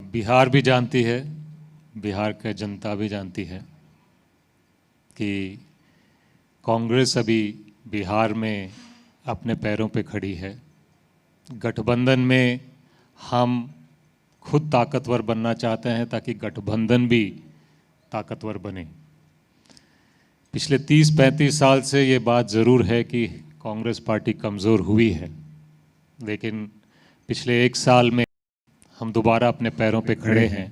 बिहार भी जानती है, बिहार का जनता भी जानती है कि कांग्रेस अभी बिहार में अपने पैरों पे खड़ी है। गठबंधन में हम खुद ताकतवर बनना चाहते हैं ताकि गठबंधन भी ताकतवर बने। पिछले 30-35 साल से ये बात ज़रूर है कि कांग्रेस पार्टी कमज़ोर हुई है, लेकिन पिछले 1 साल में हम दोबारा अपने पैरों पे खड़े हैं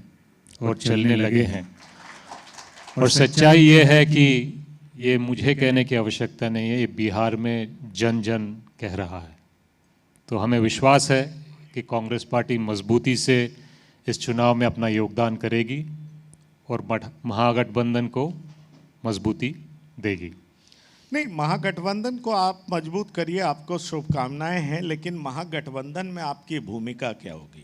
और चलने लगे हैं। और सच्चाई ये है कि ये मुझे कहने की आवश्यकता नहीं है, ये बिहार में जन जन कह रहा है। तो हमें विश्वास है कि कांग्रेस पार्टी मजबूती से इस चुनाव में अपना योगदान करेगी और महागठबंधन को मजबूती देगी। नहीं, महागठबंधन को आप मजबूत करिए, आपको शुभकामनाएं हैं, लेकिन महागठबंधन में आपकी भूमिका क्या होगी?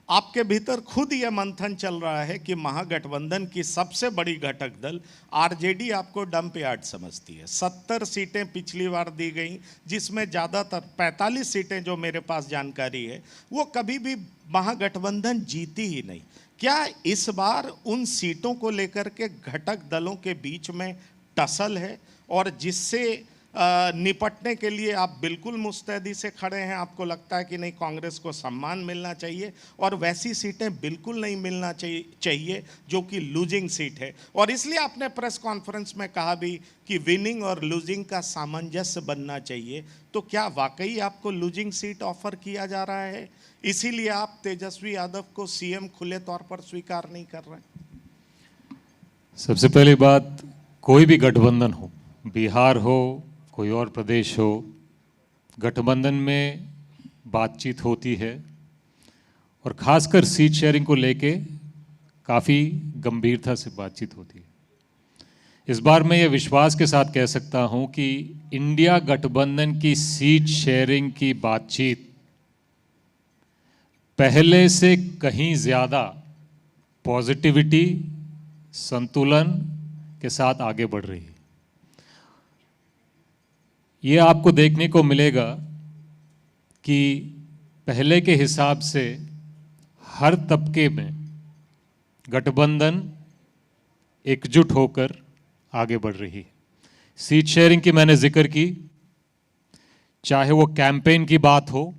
आपके भीतर खुद यह मंथन चल रहा है कि महागठबंधन की सबसे बड़ी घटक दल आरजेडी आपको डंप यार्ड समझती है। 70 सीटें पिछली बार दी गई, जिसमें ज़्यादातर 45 सीटें जो मेरे पास जानकारी है वो कभी भी महागठबंधन जीती ही नहीं। क्या इस बार उन सीटों को लेकर के घटक दलों के बीच में टसल है और जिससे निपटने के लिए आप बिल्कुल मुस्तैदी से खड़े हैं? आपको लगता है कि नहीं, कांग्रेस को सम्मान मिलना चाहिए और वैसी सीटें बिल्कुल नहीं मिलना चाहिए जो कि लूजिंग सीट है, और इसलिए आपने प्रेस कॉन्फ्रेंस में कहा भी कि विनिंग और लूजिंग का सामंजस्य बनना चाहिए। तो क्या वाकई आपको लूजिंग सीट ऑफर किया जा रहा है, इसीलिए आप तेजस्वी यादव को सीएम खुले तौर पर स्वीकार नहीं कर रहे? सबसे पहली बात, कोई भी गठबंधन हो, बिहार हो, कोई और प्रदेश हो, गठबंधन में बातचीत होती है और ख़ासकर सीट शेयरिंग को लेके काफ़ी गंभीरता से बातचीत होती है। इस बार मैं ये विश्वास के साथ कह सकता हूं कि इंडिया गठबंधन की सीट शेयरिंग की बातचीत पहले से कहीं ज़्यादा पॉजिटिविटी, संतुलन के साथ आगे बढ़ रही है। ये आपको देखने को मिलेगा कि पहले के हिसाब से हर तबके में गठबंधन एकजुट होकर आगे बढ़ रही है। सीट शेयरिंग की मैंने जिक्र की, चाहे वो कैंपेन की बात हो,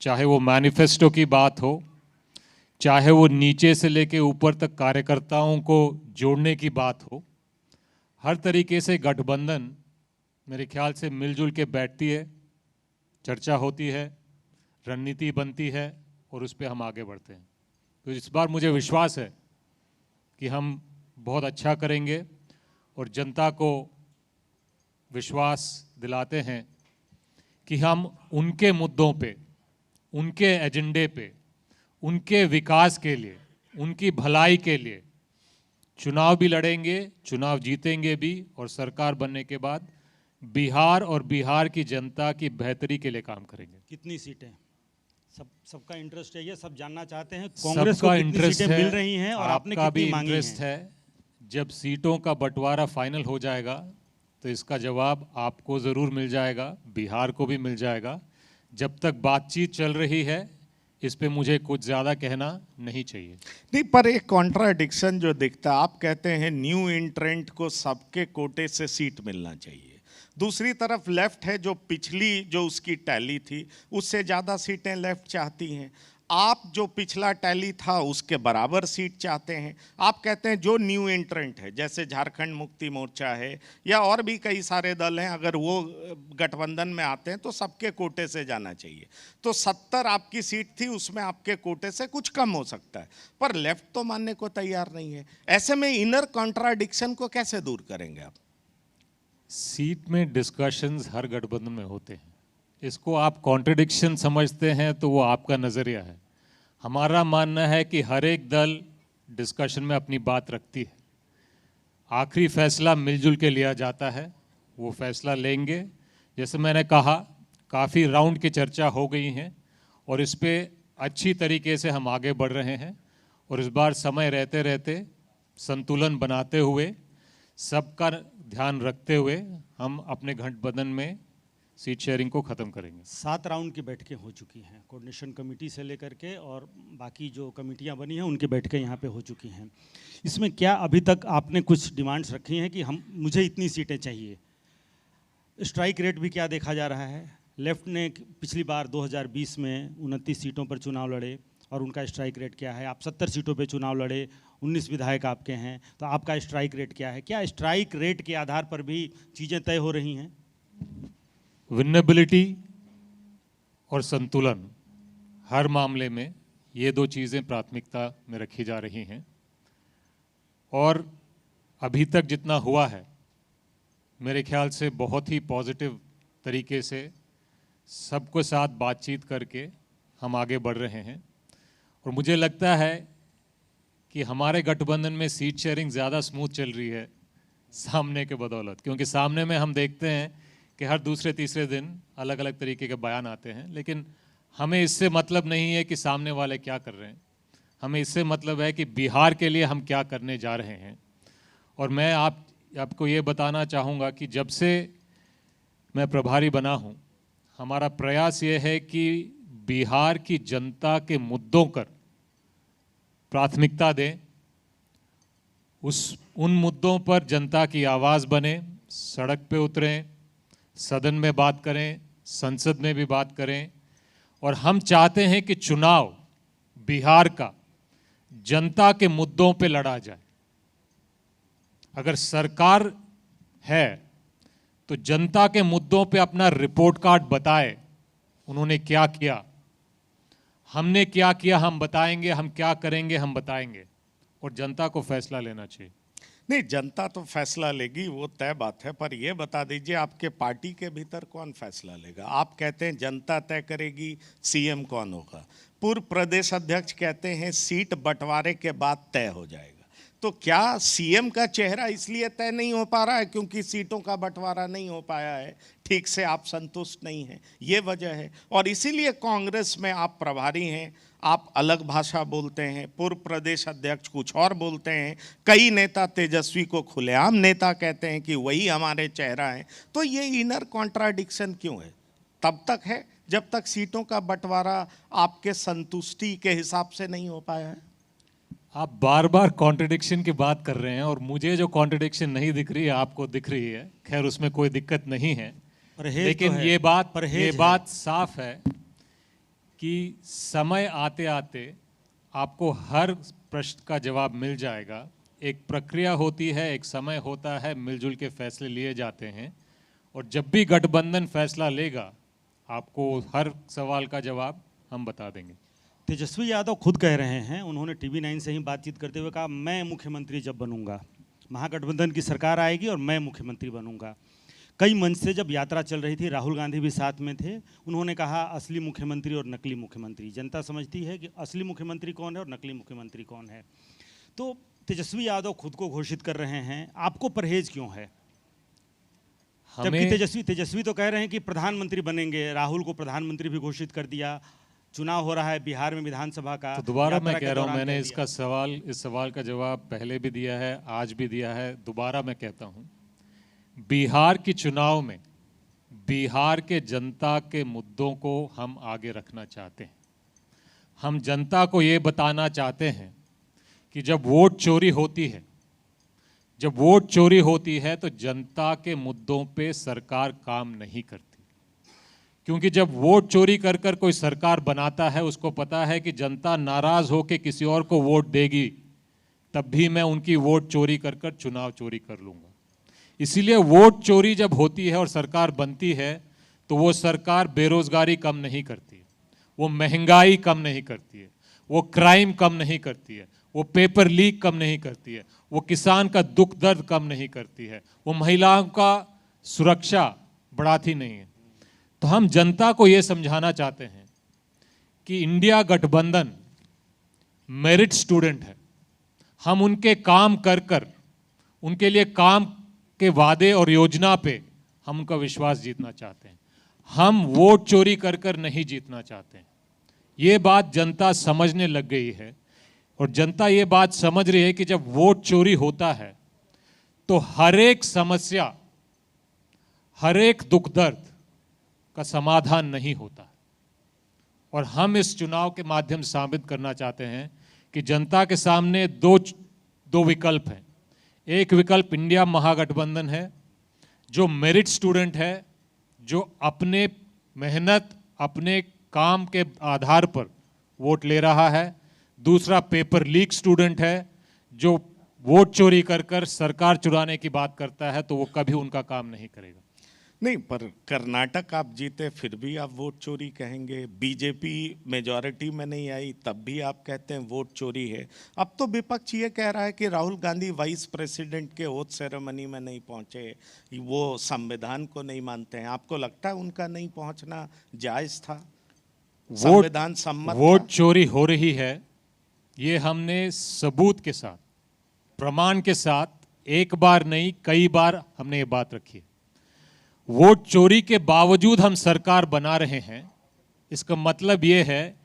चाहे वो मैनिफेस्टो की बात हो, चाहे वो नीचे से लेके ऊपर तक कार्यकर्ताओं को जोड़ने की बात हो, हर तरीके से गठबंधन मेरे ख्याल से मिलजुल के बैठती है, चर्चा होती है, रणनीति बनती है और उस पर हम आगे बढ़ते हैं। तो इस बार मुझे विश्वास है कि हम बहुत अच्छा करेंगे और जनता को विश्वास दिलाते हैं कि हम उनके मुद्दों पे, उनके एजेंडे पे, उनके विकास के लिए, उनकी भलाई के लिए चुनाव भी लड़ेंगे, चुनाव जीतेंगे भी, और सरकार बनने के बाद बिहार और बिहार की जनता की बेहतरी के लिए काम करेंगे। कितनी सीटें? सबका इंटरेस्ट है, ये सब जानना चाहते हैं। कांग्रेस को कितनी सीटें मिल रही हैं और आपने कितनी मांगी है? जब सीटों का बंटवारा फाइनल हो जाएगा तो इसका जवाब आपको ज़रूर मिल जाएगा, बिहार को भी मिल जाएगा। जब तक बातचीत चल रही है इस पे मुझे कुछ ज़्यादा कहना नहीं चाहिए। नहीं, पर एक कॉन्ट्राडिक्शन जो दिखता है, आप कहते हैं न्यू एंट्रेंट को सबके कोटे से सीट मिलना चाहिए, दूसरी तरफ लेफ्ट है जो पिछली जो उसकी टैली थी उससे ज़्यादा सीटें लेफ्ट चाहती हैं। आप जो पिछला टैली था उसके बराबर सीट चाहते हैं। आप कहते हैं जो न्यू एंट्रेंट है, जैसे झारखंड मुक्ति मोर्चा है या और भी कई सारे दल हैं, अगर वो गठबंधन में आते हैं तो सबके कोटे से जाना चाहिए। तो 70 आपकी सीट थी, उसमें आपके कोटे से कुछ कम हो सकता है, पर लेफ्ट तो मानने को तैयार नहीं है। ऐसे में इनर कॉन्ट्राडिक्शन को कैसे दूर करेंगे आप? सीट में डिस्कशंस हर गठबंधन में होते हैं, इसको आप कॉन्ट्रडिक्शन समझते हैं तो वो आपका नज़रिया है। हमारा मानना है कि हर एक दल डिस्कशन में अपनी बात रखती है, आखिरी फैसला मिलजुल के लिया जाता है, वो फैसला लेंगे। जैसे मैंने कहा, काफ़ी राउंड की चर्चा हो गई हैं और इस पे अच्छी तरीके से हम आगे बढ़ रहे हैं, और इस बार समय रहते रहते संतुलन बनाते हुए, सबका ध्यान रखते हुए हम अपने गठबंधन में सीट शेयरिंग को ख़त्म करेंगे। 7 राउंड की बैठकें हो चुकी हैं, कोऑर्डिनेशन कमेटी से लेकर के और बाकी जो कमेटियां बनी हैं उनकी बैठकें यहाँ पे हो चुकी हैं। इसमें क्या अभी तक आपने कुछ डिमांड्स रखी हैं कि मुझे इतनी सीटें चाहिए? स्ट्राइक रेट भी क्या देखा जा रहा है? लेफ्ट ने पिछली बार 2020 में 29 सीटों पर चुनाव लड़े और उनका स्ट्राइक रेट क्या है? आप 70 सीटों पे चुनाव लड़े, 19 विधायक आपके हैं, तो आपका स्ट्राइक रेट क्या है? क्या स्ट्राइक रेट के आधार पर भी चीज़ें तय हो रही हैं? विनेबिलिटी और संतुलन, हर मामले में ये दो चीज़ें प्राथमिकता में रखी जा रही हैं। और अभी तक जितना हुआ है मेरे ख्याल से बहुत ही पॉजिटिव तरीके से सबके साथ बातचीत करके हम आगे बढ़ रहे हैं। और मुझे लगता है कि हमारे गठबंधन में सीट शेयरिंग ज़्यादा स्मूथ चल रही है सामने के बदौलत, क्योंकि सामने में हम देखते हैं कि हर दूसरे तीसरे दिन अलग अलग तरीके के बयान आते हैं, लेकिन हमें इससे मतलब नहीं है कि सामने वाले क्या कर रहे हैं, हमें इससे मतलब है कि बिहार के लिए हम क्या करने जा रहे हैं। और मैं आपको ये बताना चाहूँगा कि जब से मैं प्रभारी बना हूँ, हमारा प्रयास ये है कि बिहार की जनता के मुद्दों पर प्राथमिकता दें, उन मुद्दों पर जनता की आवाज़ बने, सड़क पे उतरें, सदन में बात करें, संसद में भी बात करें। और हम चाहते हैं कि चुनाव बिहार का जनता के मुद्दों पे लड़ा जाए। अगर सरकार है तो जनता के मुद्दों पे अपना रिपोर्ट कार्ड बताए, उन्होंने क्या किया, हमने क्या किया हम बताएंगे, हम क्या करेंगे हम बताएंगे, और जनता को फैसला लेना चाहिए। नहीं, जनता तो फैसला लेगी, वो तय बात है, पर ये बता दीजिए आपके पार्टी के भीतर कौन फैसला लेगा? आप कहते हैं जनता तय करेगी, सीएम कौन होगा। पूर्व प्रदेश अध्यक्ष कहते हैं सीट बंटवारे के बाद तय हो जाएगा। तो क्या सीएम का चेहरा इसलिए तय नहीं हो पा रहा है क्योंकि सीटों का बंटवारा नहीं हो पाया है, ठीक से आप संतुष्ट नहीं हैं, ये वजह है? और इसीलिए कांग्रेस में आप प्रभारी हैं, आप अलग भाषा बोलते हैं, पूर्व प्रदेश अध्यक्ष कुछ और बोलते हैं, कई नेता तेजस्वी को खुलेआम नेता कहते हैं कि वही हमारे चेहरा हैं। तो ये इनर कॉन्ट्राडिक्शन क्यों है? तब तक है जब तक सीटों का बंटवारा आपके संतुष्टि के हिसाब से नहीं हो पाया है। आप बार बार कॉन्ट्रडिक्शन की बात कर रहे हैं और मुझे जो कॉन्ट्रडिक्शन नहीं दिख रही है आपको दिख रही है। खैर, उसमें कोई दिक्कत नहीं है, लेकिन ये बात साफ है कि समय आते आते आपको हर प्रश्न का जवाब मिल जाएगा। एक प्रक्रिया होती है, एक समय होता है, मिलजुल के फैसले लिए जाते हैं, और जब भी गठबंधन फैसला लेगा आपको हर सवाल का जवाब हम बता देंगे। तेजस्वी यादव खुद कह रहे हैं, उन्होंने TV9 से ही बातचीत करते हुए कहा, मैं मुख्यमंत्री जब बनूंगा, महागठबंधन की सरकार आएगी और मैं मुख्यमंत्री बनूंगा। कई मंच से जब यात्रा चल रही थी, राहुल गांधी भी साथ में थे, उन्होंने कहा असली मुख्यमंत्री और नकली मुख्यमंत्री। जनता समझती है कि असली मुख्यमंत्री कौन है और नकली मुख्यमंत्री कौन है। तो तेजस्वी यादव खुद को घोषित कर रहे हैं, आपको परहेज क्यों है? जबकि तेजस्वी तो कह रहे हैं कि प्रधानमंत्री बनेंगे, राहुल को प्रधानमंत्री भी घोषित कर दिया, चुनाव हो रहा है बिहार में विधानसभा का। तो दोबारा मैं कह रहा हूं, मैंने इस सवाल का जवाब पहले भी दिया है, आज भी दिया है, दोबारा मैं कहता हूं, बिहार की चुनाव में बिहार के जनता के मुद्दों को हम आगे रखना चाहते हैं। हम जनता को ये बताना चाहते हैं कि जब वोट चोरी होती है तो जनता के मुद्दों पे सरकार काम नहीं करती। क्योंकि जब वोट चोरी कर कर कोई सरकार बनाता है, उसको पता है कि जनता नाराज होकर किसी और को वोट देगी, तब भी मैं उनकी वोट चोरी कर कर चुनाव चोरी कर लूँगा। इसीलिए वोट चोरी जब होती है और सरकार बनती है तो वो सरकार बेरोजगारी कम नहीं करती है, वो महंगाई कम नहीं करती है, वो क्राइम कम नहीं करती है, वो पेपर लीक कम नहीं करती है, वो किसान का दुख दर्द कम नहीं करती है, वो महिलाओं का सुरक्षा बढ़ाती नहीं है। तो हम जनता को ये समझाना चाहते हैं कि इंडिया गठबंधन मेरिट स्टूडेंट है। हम उनके काम कर कर, उनके लिए काम के वादे और योजना पे हम उनका विश्वास जीतना चाहते हैं। हम वोट चोरी कर कर नहीं जीतना चाहते हैं। ये बात जनता समझने लग गई है, और जनता ये बात समझ रही है कि जब वोट चोरी होता है तो हर एक समस्या, हर एक दुख दर्द का समाधान नहीं होता। और हम इस चुनाव के माध्यम से साबित करना चाहते हैं कि जनता के सामने दो विकल्प हैं। एक विकल्प इंडिया महागठबंधन है, जो मेरिट स्टूडेंट है, जो अपने मेहनत, अपने काम के आधार पर वोट ले रहा है। दूसरा पेपर लीक स्टूडेंट है, जो वोट चोरी कर कर सरकार चुराने की बात करता है, तो वो कभी उनका काम नहीं करेगा। नहीं, पर कर्नाटक आप जीते फिर भी आप वोट चोरी कहेंगे, बीजेपी मेजॉरिटी में नहीं आई तब भी आप कहते हैं वोट चोरी है। अब तो विपक्ष ये कह रहा है कि राहुल गांधी वाइस प्रेसिडेंट के ओथ सेरेमनी में नहीं पहुंचे, वो संविधान को नहीं मानते हैं। आपको लगता है उनका नहीं पहुंचना जायज था, संविधान सम्मत वोट था? चोरी हो रही है, ये हमने सबूत के साथ, प्रमाण के साथ, एक बार नहीं कई बार हमने ये बात रखी है। वोट चोरी के बावजूद हम सरकार बना रहे हैं, इसका मतलब ये है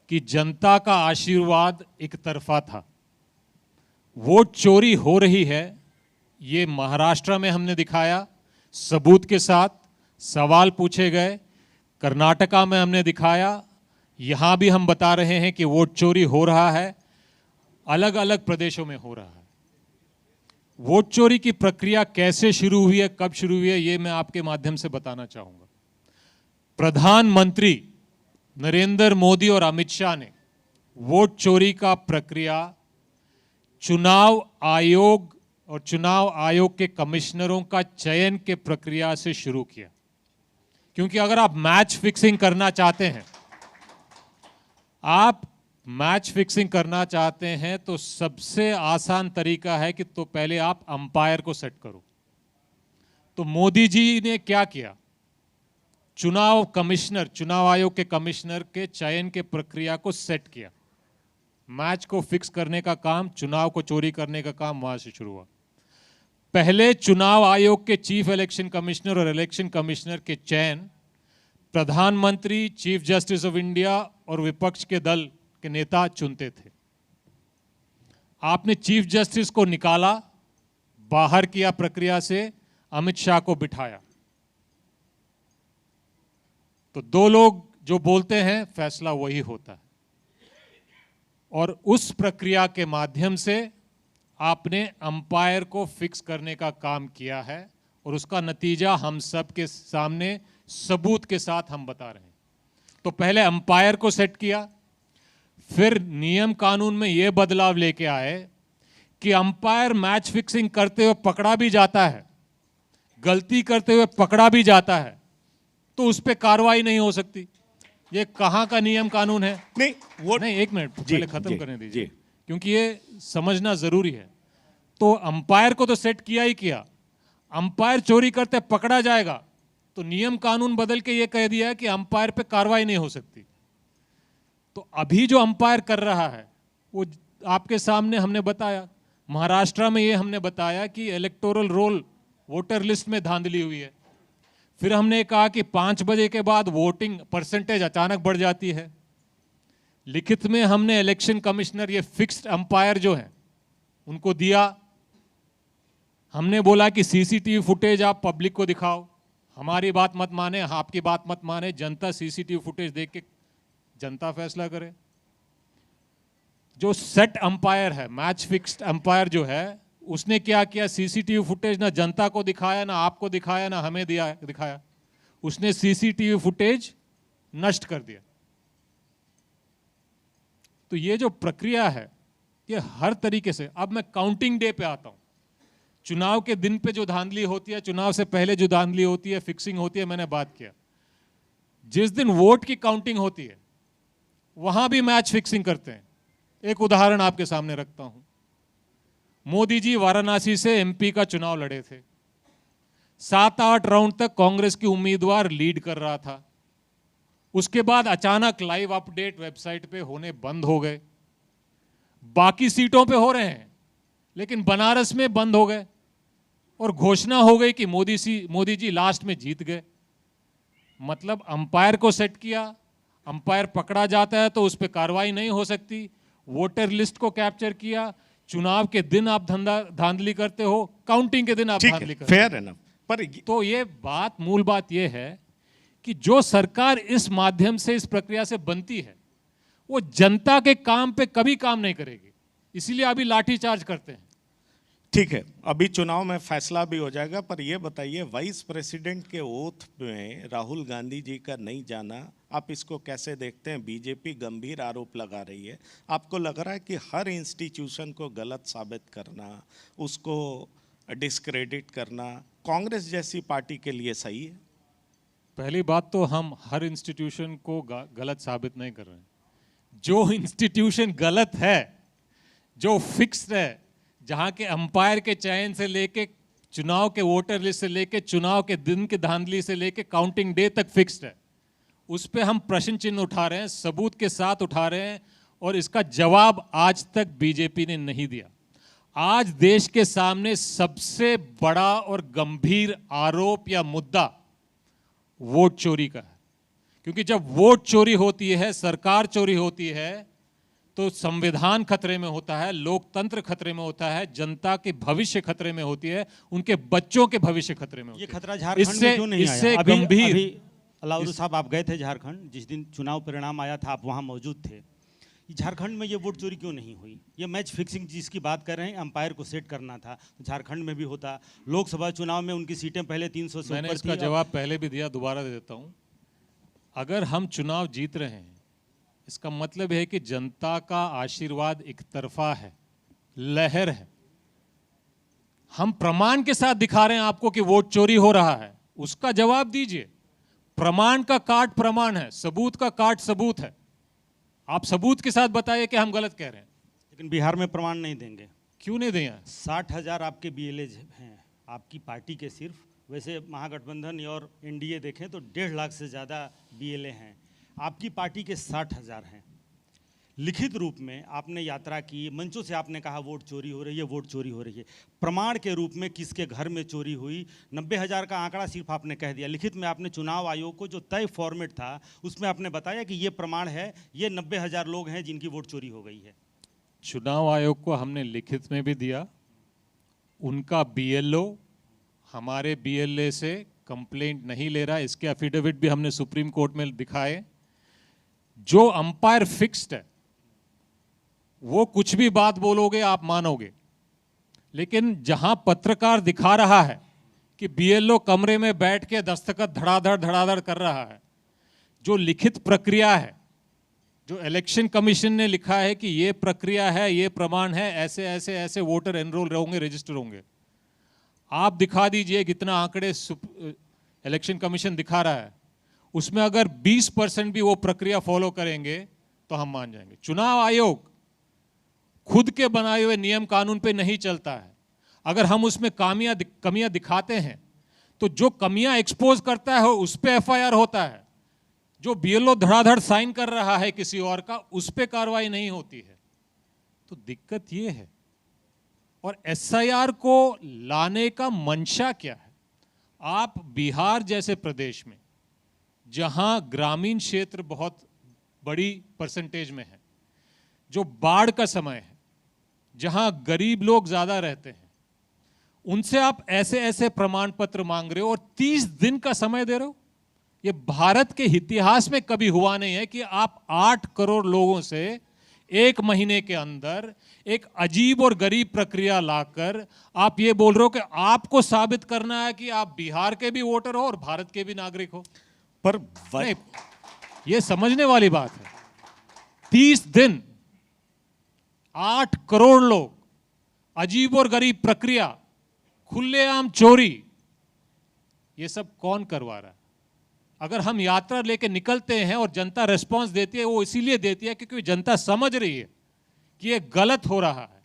कि जनता का आशीर्वाद एक तरफा था। वोट चोरी हो रही है, ये महाराष्ट्र में हमने दिखाया सबूत के साथ, सवाल पूछे गए। कर्नाटका में हमने दिखाया, यहां भी हम बता रहे हैं कि वोट चोरी हो रहा है, अलग अलग प्रदेशों में हो रहा है। वोट चोरी की प्रक्रिया कैसे शुरू हुई है, कब शुरू हुई है, ये मैं आपके माध्यम से बताना चाहूंगा। प्रधानमंत्री नरेंद्र मोदी और अमित शाह ने वोट चोरी का प्रक्रिया चुनाव आयोग और चुनाव आयोग के कमिश्नरों का चयन के प्रक्रिया से शुरू किया। क्योंकि अगर आप मैच फिक्सिंग करना चाहते हैं, आप मैच फिक्सिंग करना चाहते हैं, तो सबसे आसान तरीका है कि तो पहले आप अंपायर को सेट करो। तो मोदी जी ने क्या किया, चुनाव कमिश्नर, चुनाव आयोग के कमिश्नर के चयन के प्रक्रिया को सेट किया। मैच को फिक्स करने का काम, चुनाव को चोरी करने का काम वहां से शुरू हुआ। पहले चुनाव आयोग के चीफ इलेक्शन कमिश्नर और इलेक्शन कमिश्नर के चयन प्रधानमंत्री, चीफ जस्टिस ऑफ इंडिया और विपक्ष के दल के नेता चुनते थे। आपने चीफ जस्टिस को निकाला, बाहर किया प्रक्रिया से, अमित शाह को बिठाया। तो दो लोग जो बोलते हैं, फैसला वही होता है। और उस प्रक्रिया के माध्यम से आपने अंपायर को फिक्स करने का काम किया है, और उसका नतीजा हम सब के सामने सबूत के साथ हम बता रहे हैं। तो पहले अंपायर को सेट किया, फिर नियम कानून में यह बदलाव लेके आए कि अंपायर मैच फिक्सिंग करते हुए पकड़ा भी जाता है, गलती करते हुए पकड़ा भी जाता है, तो उस पर कार्रवाई नहीं हो सकती। ये कहां का नियम कानून है? नहीं, वो नहीं, एक मिनट पहले खत्म जी, करने दीजिए, जी। क्योंकि ये समझना जरूरी है। तो अंपायर को तो सेट किया ही किया, अंपायर चोरी करते पकड़ा जाएगा, तो नियम कानून बदल के ये कह दिया है कि अंपायर पे कार्रवाई नहीं हो सकती। तो अभी जो अंपायर कर रहा है, वो आपके सामने हमने बताया, महाराष्ट्र में ये हमने बताया कि इलेक्टोरल रोल वोटर लिस्ट में धांधली हुई है। फिर हमने कहा कि 5 बजे के बाद वोटिंग परसेंटेज अचानक बढ़ जाती है। लिखित में हमने इलेक्शन कमिश्नर ये फिक्स्ड अंपायर जो है उनको दिया। हमने बोला कि सीसीटीवी फुटेज आप पब्लिक को दिखाओ, हमारी बात मत माने, आपकी बात मत माने, जनता सीसीटीवी फुटेज देख के जनता फैसला करे। जो सेट अंपायर है, मैच फिक्स्ड अंपायर जो है, उसने क्या किया, सीसीटीवी फुटेज ना जनता को दिखाया, ना आपको दिखाया, ना हमें दिखाया। उसने सीसीटीवी फुटेज नष्ट कर दिया। तो ये जो प्रक्रिया है, ये हर तरीके से, अब मैं काउंटिंग डे पे आता हूं। चुनाव के दिन पे जो धांधली होती है, चुनाव से पहले जो धांधली होती है, फिक्सिंग होती है, मैंने बात किया। जिस दिन वोट की काउंटिंग होती है, वहां भी मैच फिक्सिंग करते हैं। एक उदाहरण आपके सामने रखता हूं। मोदी जी वाराणसी से एमपी का चुनाव लड़े थे। 7-8 राउंड तक कांग्रेस की उम्मीदवार लीड कर रहा था। उसके बाद अचानक लाइव अपडेट वेबसाइट पे होने बंद हो गए। बाकी सीटों पे हो रहे हैं, लेकिन बनारस में बंद हो गए, और घोषणा हो गई कि मोदी जी लास्ट में जीत गए। मतलब अंपायर को सेट किया, अंपायर पकड़ा जाता है तो उस पर कार्रवाई नहीं हो सकती। वोटर लिस्ट को कैप्चर किया, चुनाव के दिन आप धांधली करते हो, काउंटिंग के दिन आप धांधली करते हो। Fair enough. पर तो ये बात, मूल बात ये है कि जो सरकार इस माध्यम से, इस प्रक्रिया से बनती है, वो जनता के काम पे कभी काम नहीं करेगी, इसीलिए अभी लाठीचार्ज करते हैं। ठीक है, अभी चुनाव में फैसला भी हो जाएगा, पर यह बताइए वाइस प्रेसिडेंट के ओथ में राहुल गांधी जी का नहीं जाना, आप इसको कैसे देखते हैं? बीजेपी गंभीर आरोप लगा रही है। आपको लग रहा है कि हर इंस्टीट्यूशन को गलत साबित करना, उसको डिस्क्रेडिट करना कांग्रेस जैसी पार्टी के लिए सही है? पहली बात तो हम हर इंस्टीट्यूशन को गलत साबित नहीं कर रहे हैं। जो इंस्टीट्यूशन गलत है, जो फिक्स्ड है, जहां के अंपायर के चयन से लेके चुनाव के वोटर लिस्ट से लेके चुनाव के दिन की धांधली से लेके काउंटिंग डे तक फिक्स्ड है, उस पे हम प्रश्न चिन्ह उठा रहे हैं, सबूत के साथ उठा रहे हैं, और इसका जवाब आज तक बीजेपी ने नहीं दिया। आज देश के सामने सबसे बड़ा और गंभीर आरोप या मुद्दा वोट चोरी का है, क्योंकि जब वोट चोरी होती है, सरकार चोरी होती है, तो संविधान खतरे में होता है, लोकतंत्र खतरे में होता है, जनता के भविष्य खतरे में होती है, उनके बच्चों के भविष्य खतरे में होती है। ये खतरा झारखंड में क्यों नहीं आया? इससे अभी गंभीर, अलाउद्दीन साहब, आप गए थे झारखंड, जिस दिन चुनाव परिणाम आया था आप वहां मौजूद थे। झारखंड में ये वोट चोरी क्यों नहीं हुई? ये मैच फिक्सिंग जिसकी बात कर रहे हैं, अंपायर को सेट करना था, तो झारखंड में भी होता। लोकसभा चुनाव में उनकी सीटें पहले 300 से मैंने ऊपर इसका थी। जवाब पहले भी दिया, दोबारा दे देता हूं। अगर हम चुनाव जीत रहे हैं, इसका मतलब है कि जनता का आशीर्वाद एक तरफा है, लहर है। हम प्रमाण के साथ दिखा रहे हैं आपको कि वोट चोरी हो रहा है, उसका जवाब दीजिए। प्रमाण का काट प्रमाण है, सबूत का काट सबूत है। आप सबूत के साथ बताइए कि हम गलत कह रहे हैं। लेकिन बिहार में प्रमाण नहीं देंगे। क्यों नहीं देंगे? 60,000 आपके बीएलए हैं आपकी पार्टी के सिर्फ। वैसे महागठबंधन और एनडीए देखें तो 1.5 लाख से ज़्यादा बीएलए हैं, आपकी पार्टी के 60,000 हैं। लिखित रूप में आपने यात्रा की, मंचों से आपने कहा वोट चोरी हो रही है, वोट चोरी हो रही है। प्रमाण के रूप में किसके घर में चोरी हुई? 90,000 का आंकड़ा सिर्फ आपने कह दिया। लिखित में आपने चुनाव आयोग को जो तय फॉर्मेट था उसमें आपने बताया कि ये प्रमाण है, ये 90,000 लोग हैं जिनकी वोट चोरी हो गई है। चुनाव आयोग को हमने लिखित में भी दिया, उनका बीएलओ हमारे बीएलए से कंप्लेंट नहीं ले रहा, इसके एफिडेविट भी हमने सुप्रीम कोर्ट में दिखाए। जो अंपायर फिक्स्ड है, वो कुछ भी बात बोलोगे आप मानोगे, लेकिन जहां पत्रकार दिखा रहा है कि बीएलओ कमरे में बैठ के दस्तखत धड़ाधड़ कर रहा है, जो लिखित प्रक्रिया है, जो इलेक्शन कमीशन ने लिखा है कि ये प्रक्रिया है, ये प्रमाण है, ऐसे ऐसे ऐसे वोटर एनरोल होंगे, रजिस्टर होंगे, आप दिखा दीजिए कितना आंकड़े इलेक्शन कमीशन दिखा रहा है, उसमें अगर 20% भी वो प्रक्रिया फॉलो करेंगे तो हम मान जाएंगे। चुनाव आयोग खुद के बनाए हुए नियम कानून पे नहीं चलता है। अगर हम उसमें कमियां दिखाते हैं तो जो कमियां एक्सपोज करता है उस पे एफआईआर होता है, जो बीएलओ धड़ाधड़ साइन कर रहा है किसी और का, उस पे कार्रवाई नहीं होती है। तो दिक्कत ये है। और एसआईआर को लाने का मंशा क्या है? आप बिहार जैसे प्रदेश में, जहां ग्रामीण क्षेत्र बहुत बड़ी परसेंटेज में है, जो बाढ़ का समय है, जहां गरीब लोग ज्यादा रहते हैं, उनसे आप ऐसे ऐसे प्रमाण पत्र मांग रहे हो और 30 दिन का समय दे रहे हो। ये भारत के इतिहास में कभी हुआ नहीं है कि आप 8 करोड़ लोगों से 1 महीने के अंदर एक अजीब और गरीब प्रक्रिया लाकर आप ये बोल रहे हो कि आपको साबित करना है कि आप बिहार के भी वोटर हो और भारत के भी नागरिक हो। पर नहीं, ये समझने वाली बात है। 30 दिन, 8 करोड़ लोग, अजीब और गरीब प्रक्रिया, खुलेआम चोरी, ये सब कौन करवा रहा है? अगर हम यात्रा लेके निकलते हैं और जनता रिस्पांस देती है, वो इसीलिए देती है क्योंकि जनता समझ रही है कि ये गलत हो रहा है।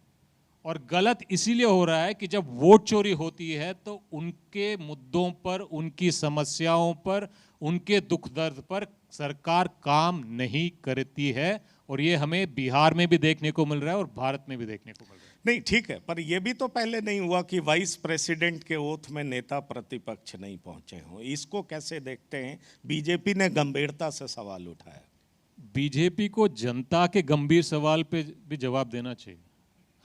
और गलत इसीलिए हो रहा है कि जब वोट चोरी होती है तो उनके मुद्दों पर, उनकी समस्याओं पर, उनके दुख दर्द पर सरकार काम नहीं करती है। और ये हमें बिहार में भी देखने को मिल रहा है और भारत में भी देखने को मिल रहा है। नहीं, ठीक है, पर यह भी तो पहले नहीं हुआ कि वाइस प्रेसिडेंट के ओथ में नेता प्रतिपक्ष नहीं पहुंचे हों। इसको कैसे देखते हैं? बीजेपी ने गंभीरता से सवाल उठाया। बीजेपी को जनता के गंभीर सवाल पे भी जवाब देना चाहिए।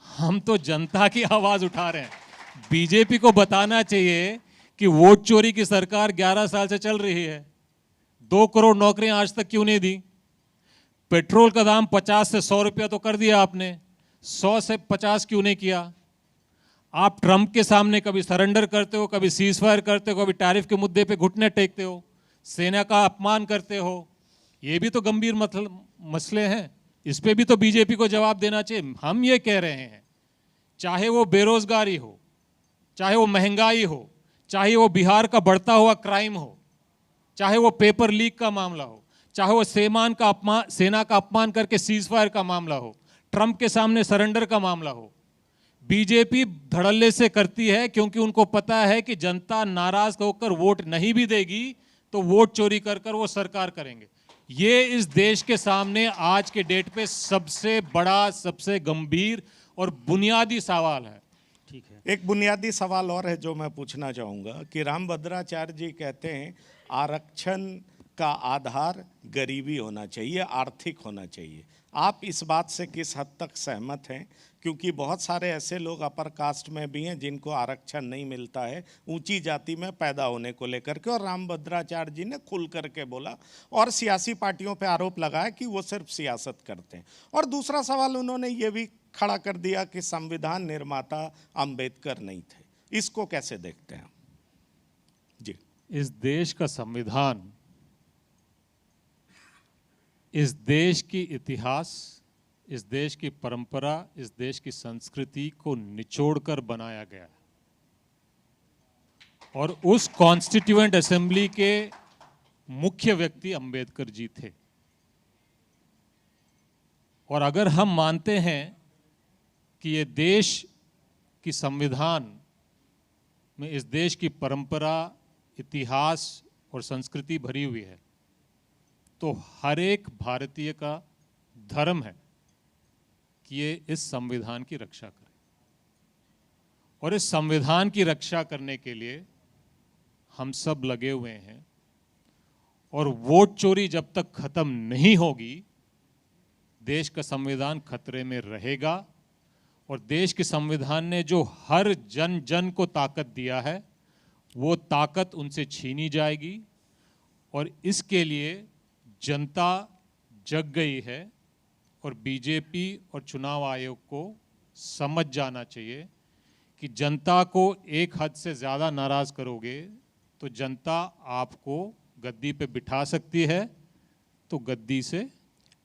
हम तो जनता की आवाज उठा रहे हैं। बीजेपी को बताना चाहिए कि वोट चोरी की सरकार 11 साल से चल रही है, 2 करोड़ नौकरियां आज तक क्यों नहीं दी? पेट्रोल का दाम 50 से 100 रुपया तो कर दिया आपने, 100 से 50 क्यों नहीं किया? आप ट्रंप के सामने कभी सरेंडर करते हो, कभी सीज फायर करते हो, कभी टैरिफ के मुद्दे पे घुटने टेकते हो, सेना का अपमान करते हो। ये भी तो गंभीर मसले हैं, इस पे भी तो बीजेपी को जवाब देना चाहिए। हम ये कह रहे हैं, चाहे वो बेरोजगारी हो, चाहे वो महंगाई हो, चाहे वो बिहार का बढ़ता हुआ क्राइम हो, चाहे वो पेपर लीक का मामला हो, चाहे वो सेना का अपमान करके सीज फायर का मामला हो, ट्रंप के सामने सरेंडर का मामला हो, बीजेपी धड़ल्ले से करती है क्योंकि उनको पता है कि जनता नाराज होकर वोट नहीं भी देगी तो वोट चोरी कर कर वो सरकार करेंगे। ये इस देश के सामने आज के डेट पे सबसे बड़ा, सबसे गंभीर और बुनियादी सवाल है। ठीक है, एक बुनियादी सवाल और है जो मैं पूछना चाहूँगा कि रामभद्राचार्य जी कहते हैं आरक्षण का आधार गरीबी होना चाहिए, आर्थिक होना चाहिए। आप इस बात से किस हद तक सहमत हैं? क्योंकि बहुत सारे ऐसे लोग अपर कास्ट में भी हैं जिनको आरक्षण नहीं मिलता है ऊंची जाति में पैदा होने को लेकर के, और रामभद्राचार्य जी ने खुल करके बोला और सियासी पार्टियों पे आरोप लगाया कि वो सिर्फ सियासत करते हैं। और दूसरा सवाल उन्होंने ये भी खड़ा कर दिया कि संविधान निर्माता अंबेडकर नहीं थे। इसको कैसे देखते हैं जी? इस देश का संविधान इस देश की इतिहास, इस देश की परंपरा, इस देश की संस्कृति को निचोड़कर बनाया गया है। और उस कॉन्स्टिट्यूएंट असेंबली के मुख्य व्यक्ति अंबेडकर जी थे। और अगर हम मानते हैं कि ये देश की संविधान में इस देश की परंपरा, इतिहास और संस्कृति भरी हुई है, तो हर एक भारतीय का धर्म है कि ये इस संविधान की रक्षा करे। और इस संविधान की रक्षा करने के लिए हम सब लगे हुए हैं। और वोट चोरी जब तक खत्म नहीं होगी, देश का संविधान खतरे में रहेगा। और देश के संविधान ने जो हर जन जन को ताकत दिया है, वो ताकत उनसे छीनी जाएगी। और इसके लिए जनता जग गई है और बीजेपी और चुनाव आयोग को समझ जाना चाहिए कि जनता को एक हद से ज़्यादा नाराज़ करोगे तो जनता आपको गद्दी पे बिठा सकती है, तो गद्दी से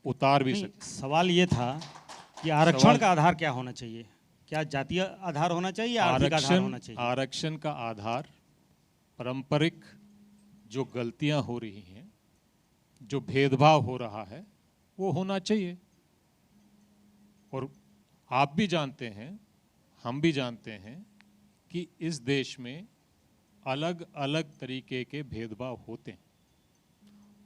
उतार भी सकती है। सवाल ये था कि आरक्षण का आधार क्या होना चाहिए? क्या जातीय आधार होना चाहिए या आर्थिक आधार होना चाहिए? आरक्षण का आधार पारंपरिक जो गलतियां हो रही हैं, जो भेदभाव हो रहा है, वो होना चाहिए। और आप भी जानते हैं, हम भी जानते हैं कि इस देश में अलग अलग तरीके के भेदभाव होते हैं।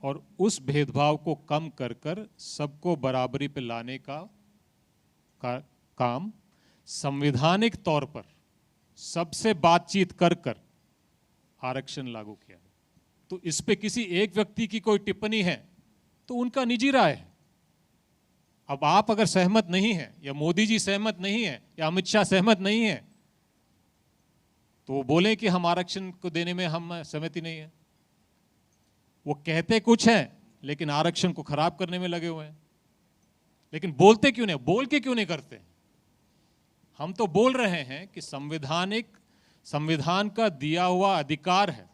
और उस भेदभाव को कम कर कर सबको बराबरी पे लाने का काम संवैधानिक तौर पर सबसे बातचीत कर कर आरक्षण लागू किया है। तो इस पे किसी एक व्यक्ति की कोई टिप्पणी है तो उनका निजी राय है। अब आप अगर सहमत नहीं हैं, या मोदी जी सहमत नहीं है, या अमित शाह सहमत नहीं है, तो वो बोले कि हम आरक्षण को देने में हम सहमति नहीं है। वो कहते कुछ हैं लेकिन आरक्षण को खराब करने में लगे हुए हैं। लेकिन बोलते क्यों नहीं? बोल के क्यों नहीं करते? हम तो बोल रहे हैं कि संविधान का दिया हुआ अधिकार है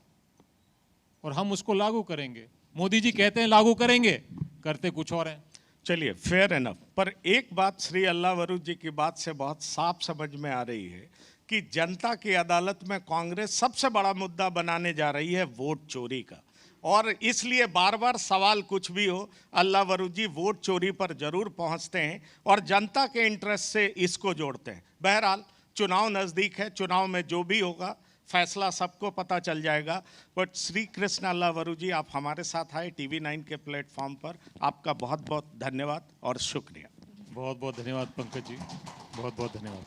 और हम उसको लागू करेंगे। मोदी जी कहते हैं लागू करेंगे, करते कुछ और हैं। चलिए, फेयर एनफ। पर एक बात श्री अल्लावरू जी की बात से बहुत साफ समझ में आ रही है कि जनता की अदालत में कांग्रेस सबसे बड़ा मुद्दा बनाने जा रही है वोट चोरी का। और इसलिए बार बार सवाल कुछ भी हो, अल्लावरू जी वोट चोरी पर जरूर पहुंचते हैं और जनता के इंटरेस्ट से इसको जोड़ते हैं। बहरहाल चुनाव नज़दीक है, चुनाव में जो भी होगा फैसला सबको पता चल जाएगा। बट श्री कृष्ण अल्लावरू जी, आप हमारे साथ आए TV9 के प्लेटफॉर्म पर, आपका बहुत बहुत धन्यवाद और शुक्रिया। बहुत बहुत धन्यवाद पंकज जी, बहुत बहुत धन्यवाद।